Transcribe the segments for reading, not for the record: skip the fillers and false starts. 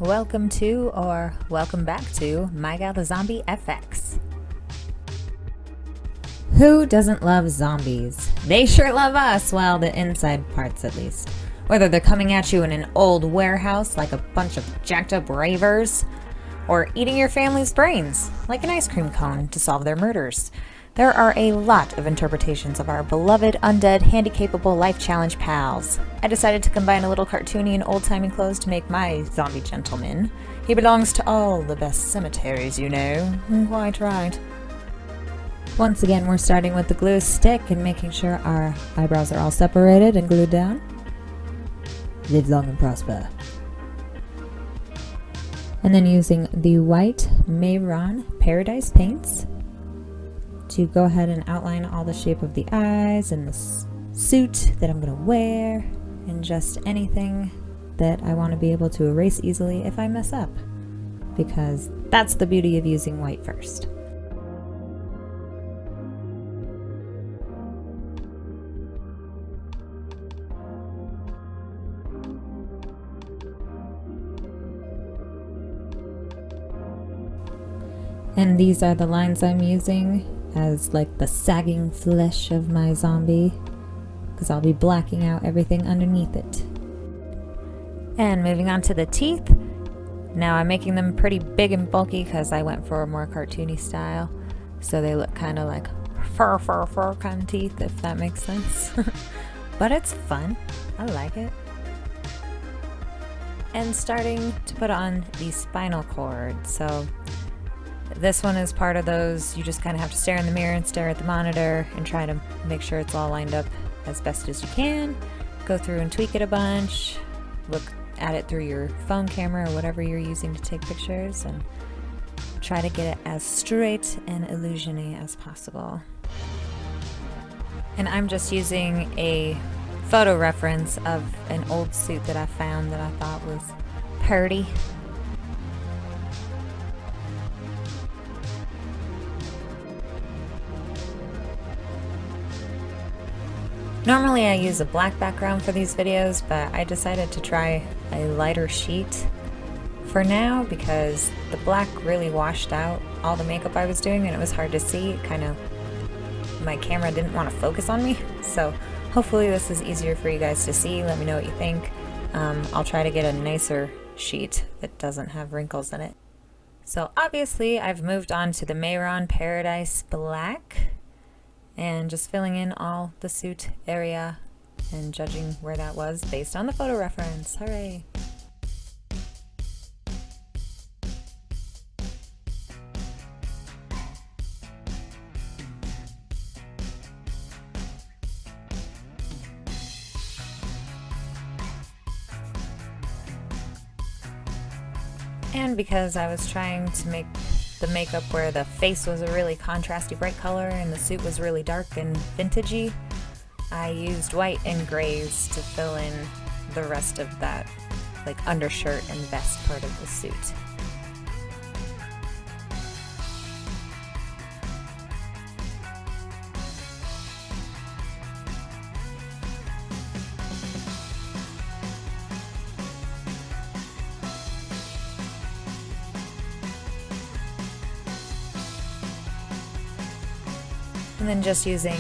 welcome to, or welcome back to, My Gal the Zombie FX. Who doesn't love zombies? They sure love us, well, the inside parts at least. Whether they're coming at you in an old warehouse like a bunch of jacked up ravers, or eating your family's brains like an ice cream cone to solve their murders. There are a lot of interpretations of our beloved, undead, handy-capable life challenge pals. I decided to combine a little cartoony and old-timey clothes to make my zombie gentleman. He belongs to all the best cemeteries, you know. Quite right. Once again, we're starting with the glue stick and making sure our eyebrows are all separated and glued down. Live long and prosper. And then using the white Mehron Paradise paints to go ahead and outline all the shape of the eyes and the suit that I'm going to wear and just anything that I want to be able to erase easily if I mess up, because that's the beauty of using white first. And these are the lines I'm using as like the sagging flesh of my zombie, because I'll be blacking out everything underneath it. And moving on to the teeth. Now I'm making them pretty big and bulky because I went for a more cartoony style, so they look kind of like fur kind of teeth, if that makes sense. But it's fun. I like it. And starting to put on the spinal cord. So this one is part of those, you just kind of have to stare in the mirror and stare at the monitor and try to make sure it's all lined up as best as you can. Go through and tweak it a bunch, look at it through your phone camera or whatever you're using to take pictures, and try to get it as straight and illusion-y as possible. And I'm just using a photo reference of an old suit that I found that I thought was pretty. Normally I use a black background for these videos, but I decided to try a lighter sheet for now because the black really washed out all the makeup I was doing and it was hard to see. My camera didn't want to focus on me, so hopefully this is easier for you guys to see. Let me know what you think. I'll try to get a nicer sheet that doesn't have wrinkles in it. So obviously I've moved on to the Mehron Paradise Black, and just filling in all the suit area and judging where that was based on the photo reference. Hooray! And because I was trying to make the makeup where the face was a really contrasty bright color and the suit was really dark and vintagey, I used white and grays to fill in the rest of that like undershirt and vest part of the suit. And then just using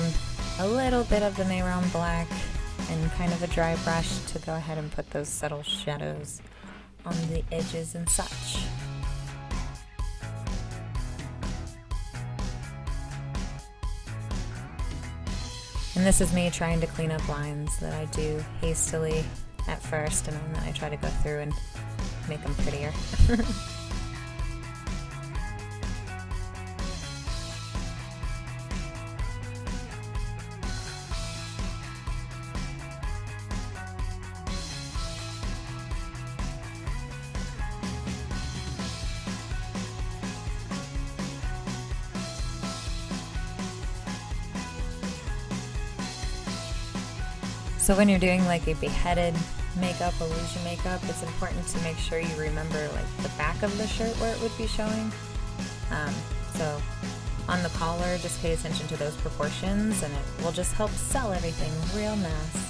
a little bit of the Mehron Black and kind of a dry brush to go ahead and put those subtle shadows on the edges and such. And this is me trying to clean up lines that I do hastily at first, and then I try to go through and make them prettier. So when you're doing like a beheaded makeup, illusion makeup, it's important to make sure you remember like the back of the shirt where it would be showing. So on the collar, just pay attention to those proportions and it will just help sell everything real nice.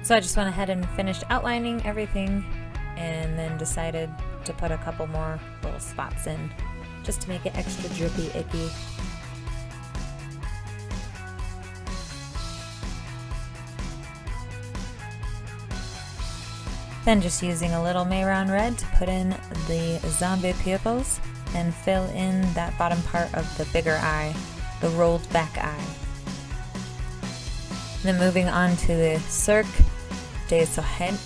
So I just went ahead and finished outlining everything and then decided to put a couple more little spots in just to make it extra drippy icky. Then just using a little Mehron red to put in the zombie pupils and fill in that bottom part of the bigger eye, the rolled back eye. Then moving on to the Cirque du Soleil.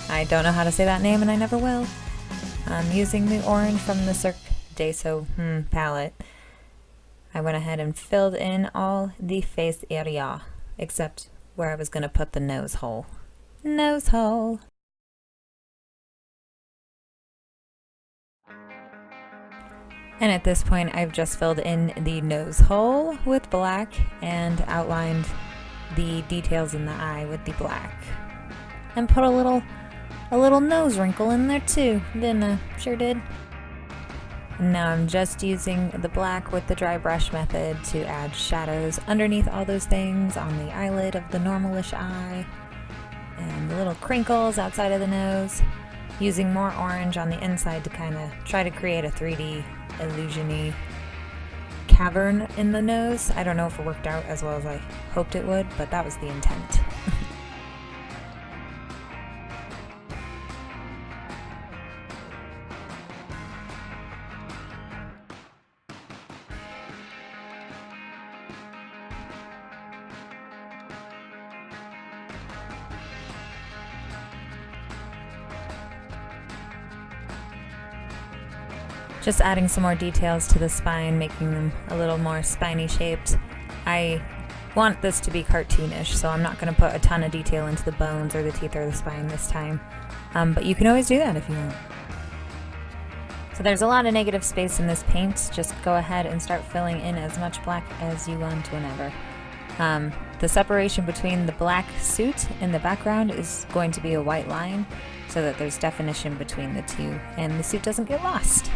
I don't know how to say that name and I never will. I'm using the orange from the Cirque du Soleil palette. I went ahead and filled in all the face area except where I was going to put the nose hole. Nose hole. And at this point I've just filled in the nose hole with black and outlined the details in the eye with the black. And put a little nose wrinkle in there too, didn't I? Sure did. Now I'm just using the black with the dry brush method to add shadows underneath all those things on the eyelid of the normalish eye and the little crinkles outside of the nose, using more orange on the inside to kind of try to create a 3D illusion-y cavern in the nose. I don't know if it worked out as well as I hoped it would, but that was the intent. Just adding some more details to the spine, making them a little more spiny shaped. I want this to be cartoonish, so I'm not going to put a ton of detail into the bones or the teeth or the spine this time. But you can always do that if you want. So there's a lot of negative space in this paint. Just go ahead and start filling in as much black as you want whenever. The separation between the black suit in the background is going to be a white line so that there's definition between the two and the suit doesn't get lost.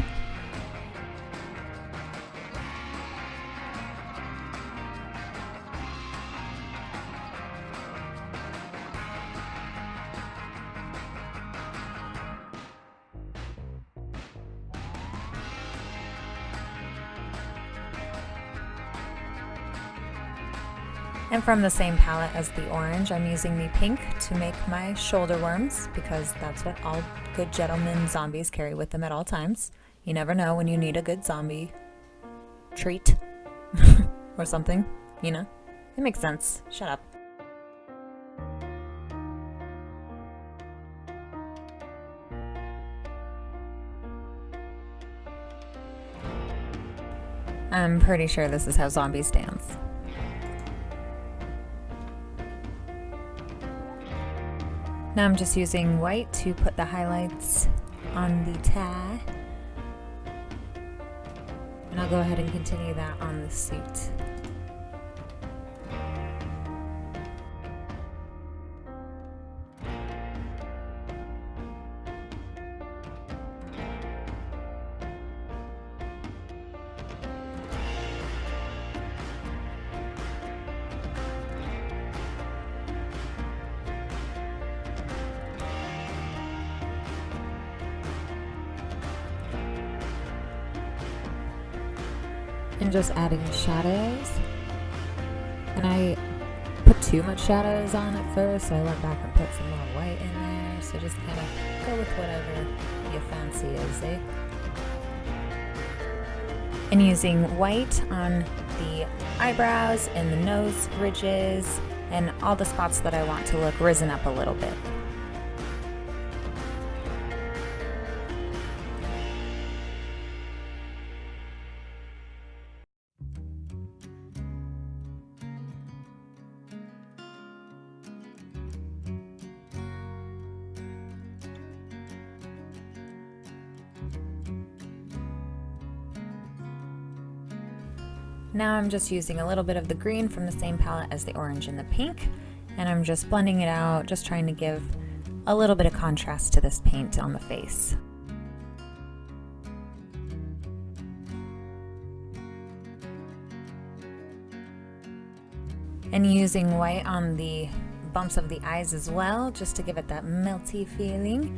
And from the same palette as the orange, I'm using the pink to make my shoulder worms, because that's what all good gentlemen zombies carry with them at all times. You never know when you need a good zombie treat or something, you know? It makes sense. Shut up. I'm pretty sure this is how zombies dance. Now I'm just using white to put the highlights on the tie. And I'll go ahead and continue that on the suit. And just adding shadows. And I put too much shadows on at first, so I went back and put some more white in there. So just kind of go with whatever your fancy is, eh? And using white on the eyebrows and the nose ridges and all the spots that I want to look risen up a little bit. Now I'm just using a little bit of the green from the same palette as the orange and the pink, and I'm just blending it out, just trying to give a little bit of contrast to this paint on the face. And using white on the bumps of the eyes as well, just to give it that melty feeling.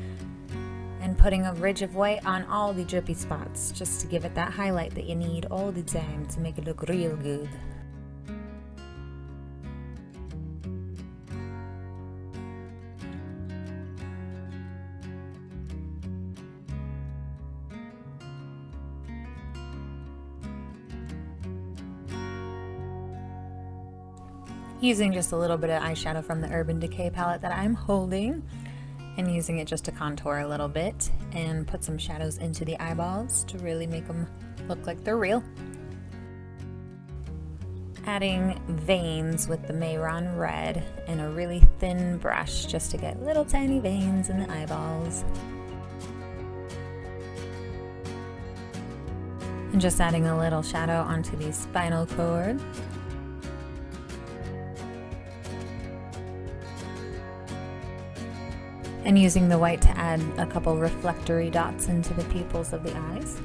And putting a ridge of white on all the drippy spots, just to give it that highlight that you need all the time to make it look real good. Using just a little bit of eyeshadow from the Urban Decay palette that I'm holding, and using it just to contour a little bit and put some shadows into the eyeballs to really make them look like they're real. Adding veins with the Mehron Red and a really thin brush just to get little tiny veins in the eyeballs. And just adding a little shadow onto the spinal cord. And using the white to add a couple reflectory dots into the pupils of the eyes.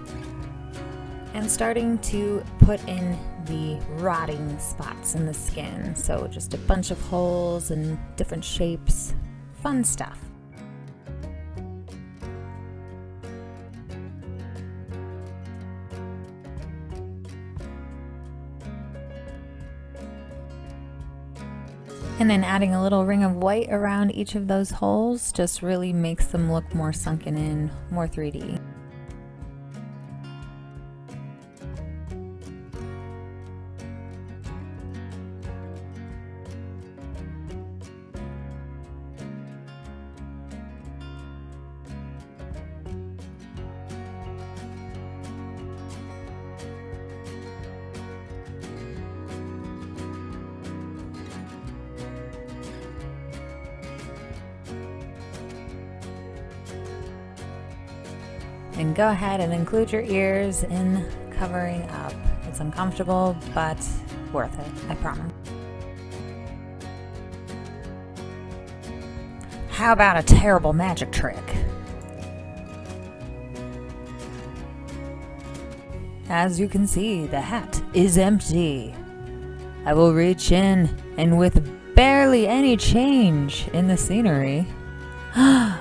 And starting to put in the rotting spots in the skin. So just a bunch of holes and different shapes. Fun stuff. And then adding a little ring of white around each of those holes just really makes them look more sunken in, more 3D. And go ahead and include your ears in covering up. It's uncomfortable, but worth it, I promise. How about a terrible magic trick? As you can see, the hat is empty. I will reach in, and with barely any change in the scenery. Oh.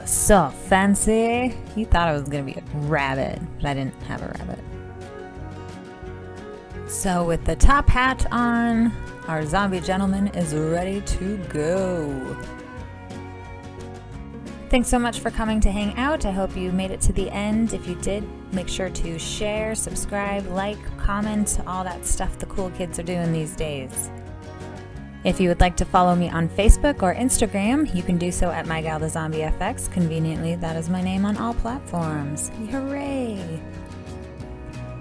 So fancy. You thought it was gonna be a rabbit, but I didn't have a rabbit. So with the top hat on, our zombie gentleman is ready to go. Thanks so much for coming to hang out. I hope you made it to the end. If you did, make sure to share, subscribe, like, comment, all that stuff the cool kids are doing these days. If you would like to follow me on Facebook or Instagram, you can do so at MyGalTheZombieFX. Conveniently, that is my name on all platforms. Hooray!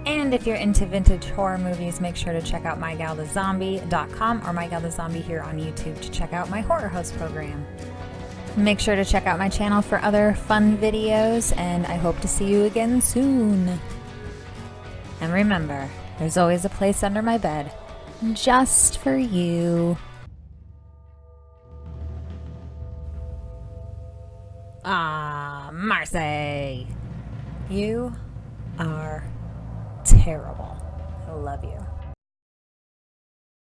And if you're into vintage horror movies, make sure to check out MyGalTheZombie.com or MyGalTheZombie here on YouTube to check out my horror host program. Make sure to check out my channel for other fun videos, and I hope to see you again soon. And remember, there's always a place under my bed, just for you. Ah, Marcy, you are terrible. I love you.